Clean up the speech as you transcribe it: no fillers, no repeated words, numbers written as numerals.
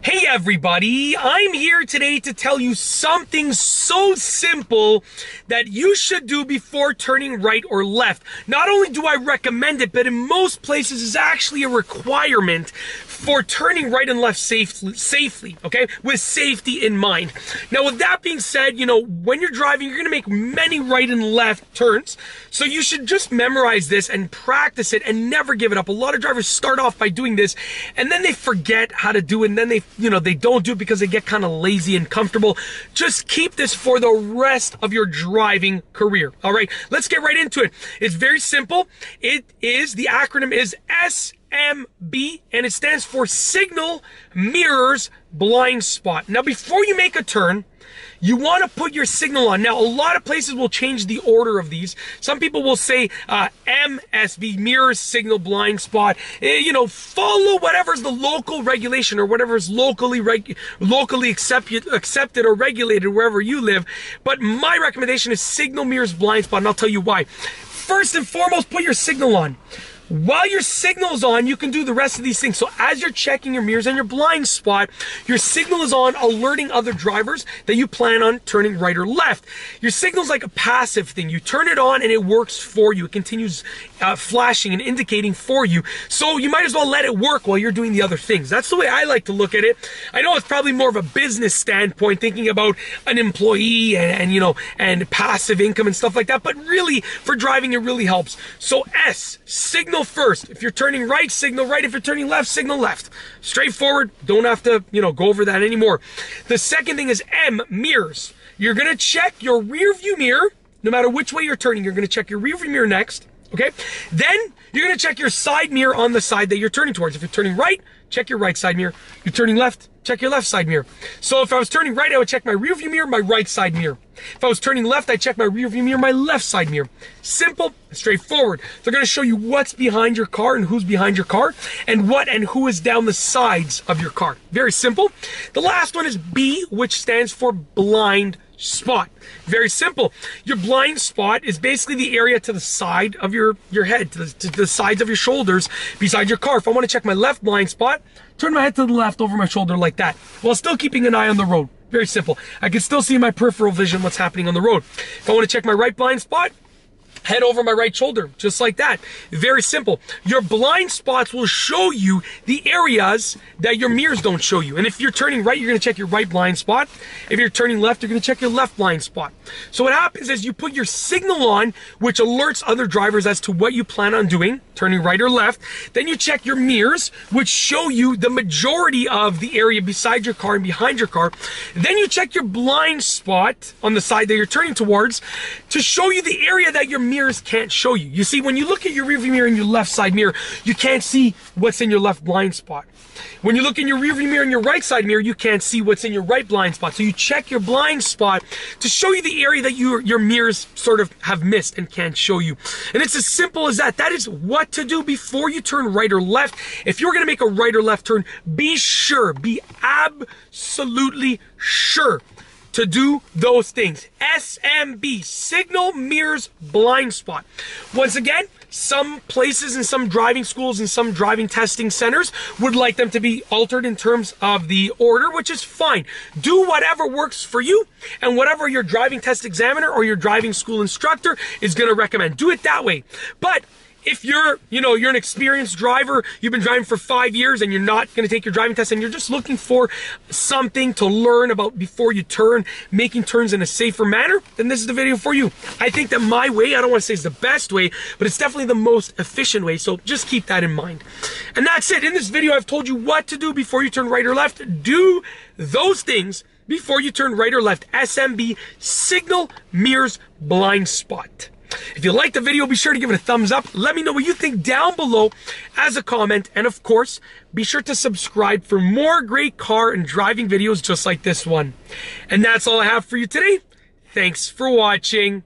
Hey everybody, I'm here today to tell you something so simple that you should do before turning right or left. Not only do I recommend it, but in most places is actually a requirement for turning right and left safely, okay? With safety in mind. Now with that being said, when you're driving, you're gonna make many right and left turns. So you should just memorize this and practice it and never give it up. A lot of drivers start off by doing this and then they forget how to do it and then they don't do it because they get kind of lazy and comfortable. Just keep this for the rest of your driving career. All right, let's get right into it. It's very simple. The acronym is SMB, and it stands for Signal Mirrors Blind Spot. Now, before you make a turn, you want to put your signal on. Now, a lot of places will change the order of these. Some people will say MSB, Mirrors Signal Blind Spot. Follow whatever's the local regulation or whatever is locally accepted or regulated wherever you live. But my recommendation is Signal Mirrors Blind Spot, and I'll tell you why. First and foremost, put your signal on. While your signal is on, you can do the rest of these things. So as you're checking your mirrors and your blind spot, your signal is on, alerting other drivers that you plan on turning right or left. Your signal is like a passive thing. You turn it on and it works for you. It continues flashing and indicating for you. So you might as well let it work while you're doing the other things. That's the way I like to look at it. I know it's probably more of a business standpoint, thinking about an employee and passive income and stuff like that. But really, for driving, it really helps. So signal first. If you're turning right, signal right. If you're turning left, signal left. Straightforward. Don't have to, go over that anymore. The second thing is mirrors. You're going to check your rear view mirror. No matter which way you're turning, you're going to check your rear view mirror next. Okay? Then you're going to check your side mirror on the side that you're turning towards. If you're turning right, check your right side mirror. You're turning left, check your left side mirror. So if I was turning right, I would check my rear view mirror, my right side mirror. If I was turning left, I'd check my rear view mirror, my left side mirror. Simple, straightforward. They're going to show you what's behind your car and who's behind your car and what and who is down the sides of your car. Very simple. The last one is B, which stands for blind spot. Very simple. Your blind spot is basically the area to the side of your head, to the sides of your shoulders beside your car. If I want to check my left blind spot, turn my head to the left over my shoulder like that, while still keeping an eye on the road. Very simple. I can still see in my peripheral vision what's happening on the road. If I want to check my right blind spot, head over my right shoulder, just like that. Very simple. Your blind spots will show you the areas that your mirrors don't show you. And if you're turning right, you're going to check your right blind spot. If you're turning left, you're going to check your left blind spot. So what happens is you put your signal on, which alerts other drivers as to what you plan on doing, turning right or left. Then you check your mirrors, which show you the majority of the area beside your car and behind your car. Then you check your blind spot on the side that you're turning towards to show you the area that your mirrors can't show you. You see, when you look at your rearview mirror and your left side mirror, you can't see what's in your left blind spot. When you look in your rearview mirror and your right side mirror, you can't see what's in your right blind spot. So you check your blind spot to show you the area that your mirrors sort of have missed and can't show you. And it's as simple as that. That is what to do before you turn right or left. If you're going to make a right or left turn, be absolutely sure to do those things. SMB, Signal Mirrors Blind Spot. Once again, some places and some driving schools and some driving testing centers would like them to be altered in terms of the order, which is fine. Do whatever works for you and whatever your driving test examiner or your driving school instructor is going to recommend. Do it that way. But if you're an experienced driver, you've been driving for 5 years and you're not going to take your driving test and you're just looking for something to learn about before you turn, making turns in a safer manner, then this is the video for you. I think that my way, I don't want to say it's the best way, but it's definitely the most efficient way. So just keep that in mind. And that's it. In this video, I've told you what to do before you turn right or left. Do those things before you turn right or left. SMB, Signal Mirrors Blind Spot. If you liked the video, be sure to give it a thumbs up. Let me know what you think down below as a comment. And of course, be sure to subscribe for more great car and driving videos just like this one. And that's all I have for you today. Thanks for watching.